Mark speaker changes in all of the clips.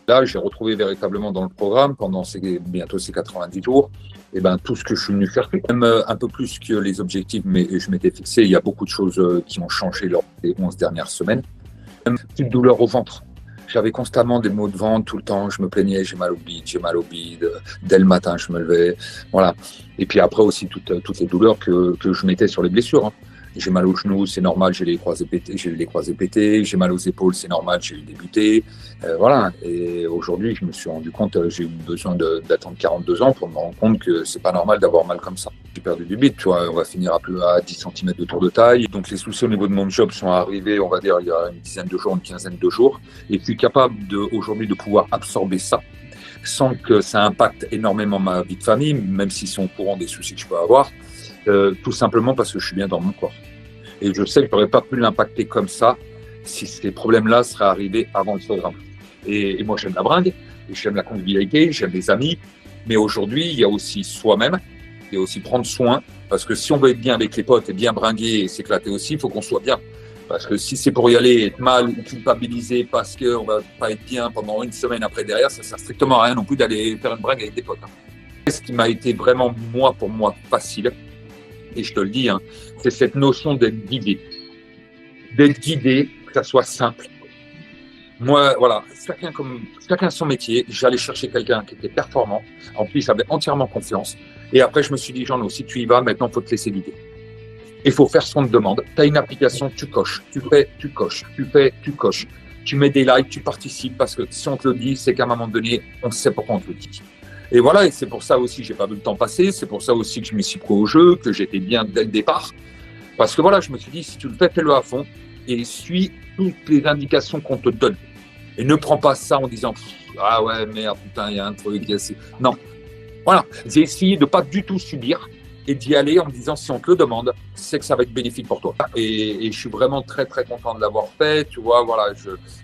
Speaker 1: Là, j'ai retrouvé véritablement dans le programme, pendant bientôt ces 90 jours, et ben, tout ce que je suis venu faire, même un peu plus que les objectifs, mais je m'étais fixé. Il y a beaucoup de choses qui ont changé lors des 11 dernières semaines. Même une douleur au ventre. J'avais constamment des maux de ventre tout le temps. Je me plaignais, j'ai mal au bide, j'ai mal au bide. Dès le matin, je me levais. Voilà. Et puis après aussi, toutes les douleurs que je mettais sur les blessures, hein. J'ai mal aux genoux, c'est normal, j'ai les croisés pétés. J'ai mal aux épaules, c'est normal, j'ai eu des butées. Voilà. Et aujourd'hui, je me suis rendu compte, j'ai eu besoin d'attendre 42 ans pour me rendre compte que c'est pas normal d'avoir mal comme ça. J'ai perdu du bide, tu vois, on va finir à 10 cm de tour de taille. Donc les soucis au niveau de mon job sont arrivés, on va dire, il y a une dizaine de jours, une quinzaine de jours. Et je suis capable aujourd'hui de pouvoir absorber ça sans que ça impacte énormément ma vie de famille, même s'ils sont au courant des soucis que je peux avoir. Tout simplement parce que je suis bien dans mon corps. Et je sais que je n'aurais pas pu l'impacter comme ça si ces problèmes-là seraient arrivés avant le programme. Et moi, j'aime la bringue, et j'aime la convivialité, j'aime les amis. Mais aujourd'hui, il y a aussi soi-même, il y a aussi prendre soin. Parce que si on veut être bien avec les potes et bien bringuer et s'éclater aussi, il faut qu'on soit bien. Parce que si c'est pour y aller, être mal ou culpabiliser parce qu'on ne va pas être bien pendant une semaine après derrière, ça ne sert strictement à rien non plus d'aller faire une bringue avec des potes. Ce qui m'a été vraiment, pour moi, facile, et je te le dis, hein, c'est cette notion d'être guidé. D'être guidé, que ça soit simple. Moi, voilà, chacun son métier. J'allais chercher quelqu'un qui était performant. En plus, j'avais entièrement confiance. Et après, je me suis dit, Jean, si tu y vas, maintenant, il faut te laisser guider. Il faut faire ce qu'on te demande. Tu as une application, tu coches. Tu fais, tu coches. Tu fais, tu coches. Tu mets des likes, tu participes. Parce que si on te le dit, c'est qu'à un moment donné, on sait pourquoi on te le dit. Et voilà, et c'est pour ça aussi que j'ai pas vu le temps passer, c'est pour ça aussi que je me suis pris au jeu, que j'étais bien dès le départ. Parce que voilà, je me suis dit, si tu le fais, fais-le à fond et suis toutes les indications qu'on te donne. Et ne prends pas ça en disant, ah ouais, merde, putain, il y a un truc. Non. Voilà, j'ai essayé de pas du tout subir et d'y aller en me disant, si on te le demande, c'est que ça va être bénéfique pour toi. Et je suis vraiment très, très content de l'avoir fait. Tu vois, voilà,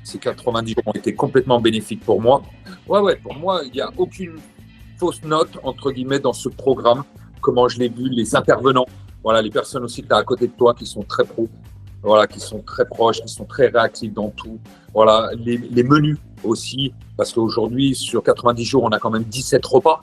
Speaker 1: ces 90 jours ont été complètement bénéfiques pour moi. Ouais, pour moi, il n'y a aucune fausse note, entre guillemets, dans ce programme, comment je l'ai vu, les intervenants, voilà, les personnes aussi que tu as à côté de toi qui sont très pros, voilà, qui sont très proches, qui sont très réactifs dans tout, voilà, les menus aussi, parce qu'aujourd'hui, sur 90 jours, on a quand même 17 repas,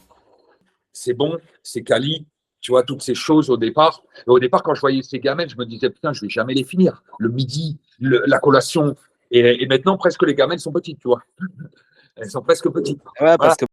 Speaker 1: c'est bon, c'est quali, tu vois, toutes ces choses au départ. Et au départ, quand je voyais ces gamelles, je me disais, putain, je vais jamais les finir, le midi, la collation, et maintenant, presque les gamelles sont petites, tu vois, elles sont presque petites.
Speaker 2: Ouais,
Speaker 1: Voilà.
Speaker 2: parce que